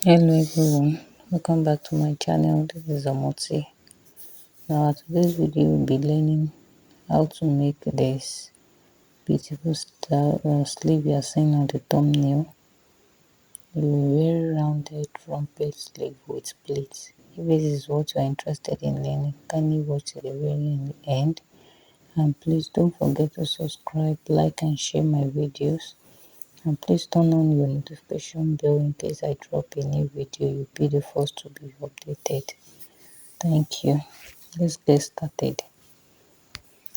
Hello everyone, welcome back to my channel. This is Omoti. Now today's video we'll be learning how to make this beautiful style sleeve you are seeing on the thumbnail. A very rounded trumpet sleeve with pleats. If this is what you are interested in learning, kindly watch to the very end. And please don't forget to subscribe, like and share my videos. And please turn on your notification bell in case I drop a new video. You'll be the first to be updated. Thank you. Let's get started.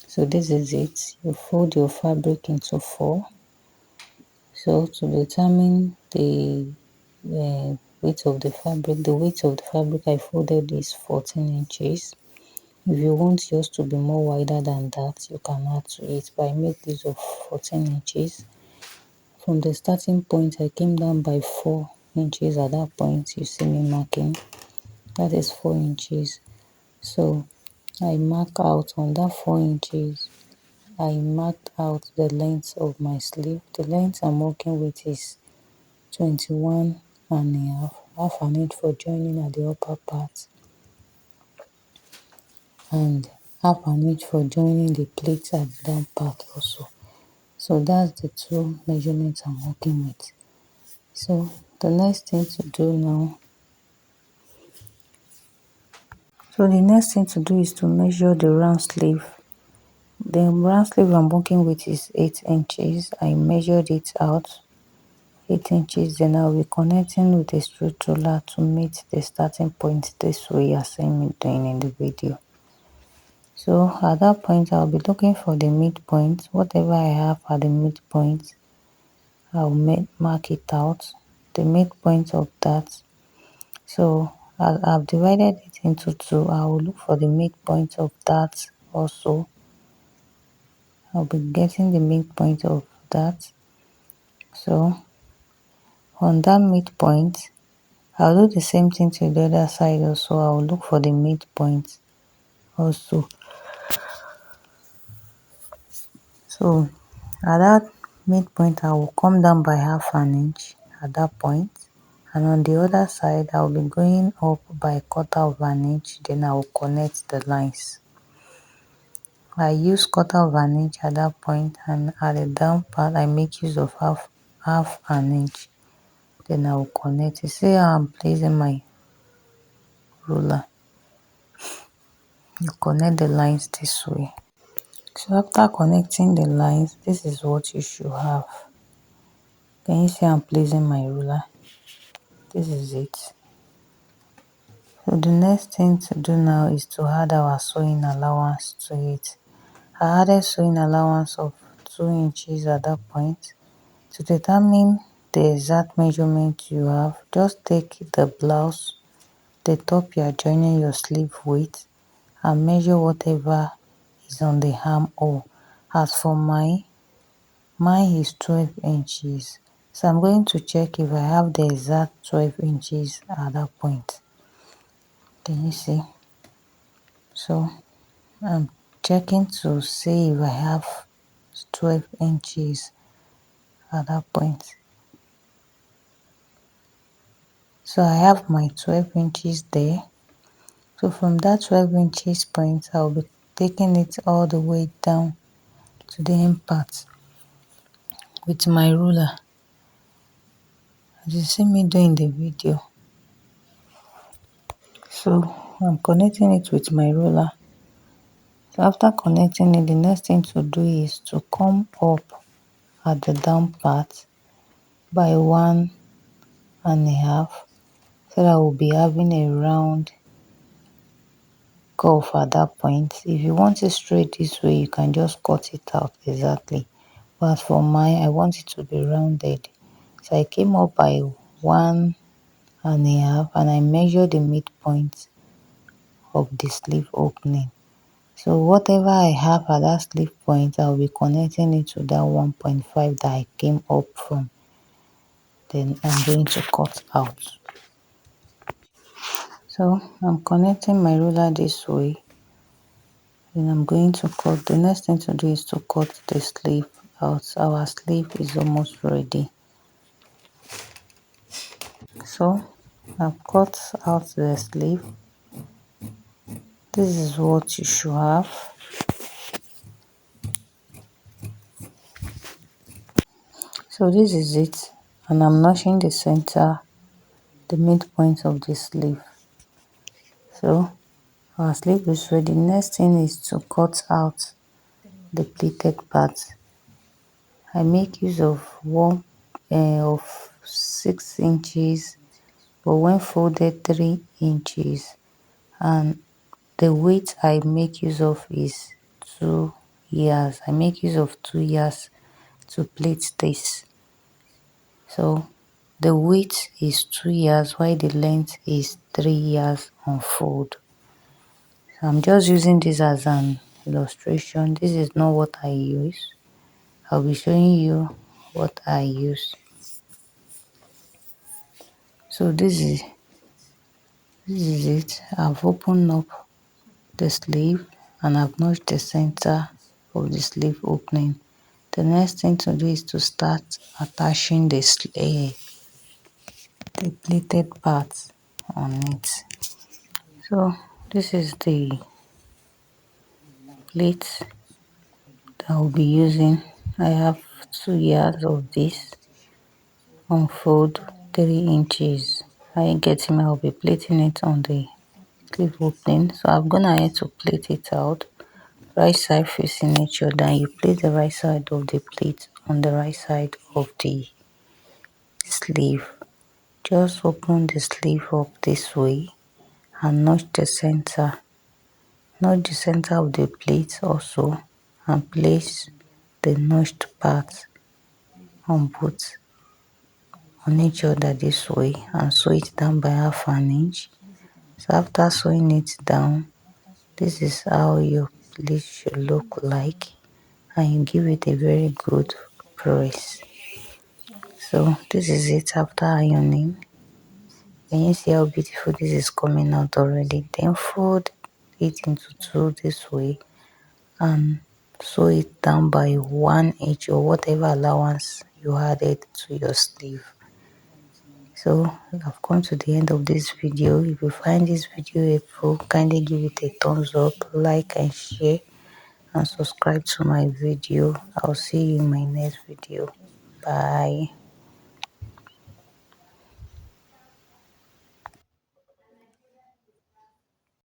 So this is it. You fold your fabric into four. So to determine the the weight of the fabric I folded is 14 inches. If you want yours to be more wider than that, you can add to it, but I make use of 14 inches. From the starting point, I came down by 4 inches. At that point, you see me marking. That is 4 inches. So I mark out on that 4 inches. I marked out the length of my sleeve. The length I'm working with is 21 and a half an inch for joining at the upper part and half an inch for joining the pleats at the down part also. So that's the two measurements I'm working with. So the next thing to do now, is to measure the round sleeve. The round sleeve I'm working with is 8 inches. I measured it out 8 inches. Then I'll be connecting with a straight ruler to meet the starting point this way you're seeing me doing in the video. So at that point I'll be looking for the midpoint. Whatever I have at the midpoint, I'll mark it out, the midpoint of that. So I've divided it into two. I will look for the midpoint of that also. I'll be getting the midpoint of that. So on that midpoint, I'll do the same thing to the other side also. I'll look for the midpoint also. So at that midpoint, I will come down by half an inch at that point. And on the other side, I'll be going up by a quarter of an inch. Then I will connect the lines. I use quarter of an inch at that point, and at the down part, I make use of half an inch. Then I will connect. You see how I'm placing my ruler. You connect the lines this way. So after connecting the lines, this is what you should have. Can you see I'm placing my ruler? This is it. So the next thing to do now is to add our sewing allowance to it. I added sewing allowance of 2 inches at that point. To determine the exact measurement you have, just take the blouse, the top you are joining your sleeve with, and measure whatever is on the armhole. As for mine is 12 inches. So I'm going to check if I have the exact 12 inches at that point. Can you see? So I'm checking to see if I have 12 inches at that point. So I have my 12 inches there. So from that 12 inches point, I'll be taking it all the way down to the end part with my ruler. As you see me doing the video. So I'm connecting it with my ruler. So after connecting it, the next thing to do is to come up at the down part by 1.5, so that we'll be having a round curve at that point. If you want it straight this way, you can just cut it out exactly. But for mine, I want it to be rounded. So I came up by 1.5 and I measured the midpoint of the sleeve opening. So whatever I have at that sleeve point, I'll be connecting it to that 1.5 that I came up from. Then I'm going to cut out. So I'm connecting my ruler this way. Then I'm going to cut. The next thing to do is to cut the sleeve out. Our sleeve is almost ready. So I've cut out the sleeve. This is what you should have. So this is it, and I'm notching the center, the midpoint of the sleeve. So our sleeve is ready. Next thing is to cut out the pleated part. I make use of one of 6 inches, but when folded 3 inches, and the weight I make use of is 2 years. I make use of 2 years to plait this. So the weight is 2 years while the length is 3 years on fold. So I'm just using this as an illustration. This is not what I use. I'll be showing you what I use. So this is it. I've opened up the sleeve and I've notched the center of the sleeve opening. The next thing to do is to start attaching the pleated parts on it. So this is the pleats that I'll be using. I have 2 years of this on fold 3 inches. I get him, I'll be plating it on the sleeve opening. So I'm gonna have to plait it out. Right side facing each other, and you place the right side of the plate on the right side of the sleeve. Just open the sleeve up this way and notch the center. Notch the center of the plate also and place the notched part on both on each other this way and sew it down by 1/2 inch. So after sewing it down, this is how your plate should look like, and you give it a very good press. So this is it after ironing. Can you see how beautiful this is coming out already? Then fold it into two this way and sew it down by 1 inch or whatever allowance you added to your sleeve. So I've come to the end of this video. If you find this video helpful, kindly give it a thumbs up, like and share, and subscribe to my video. I'll see you in my next video. Bye.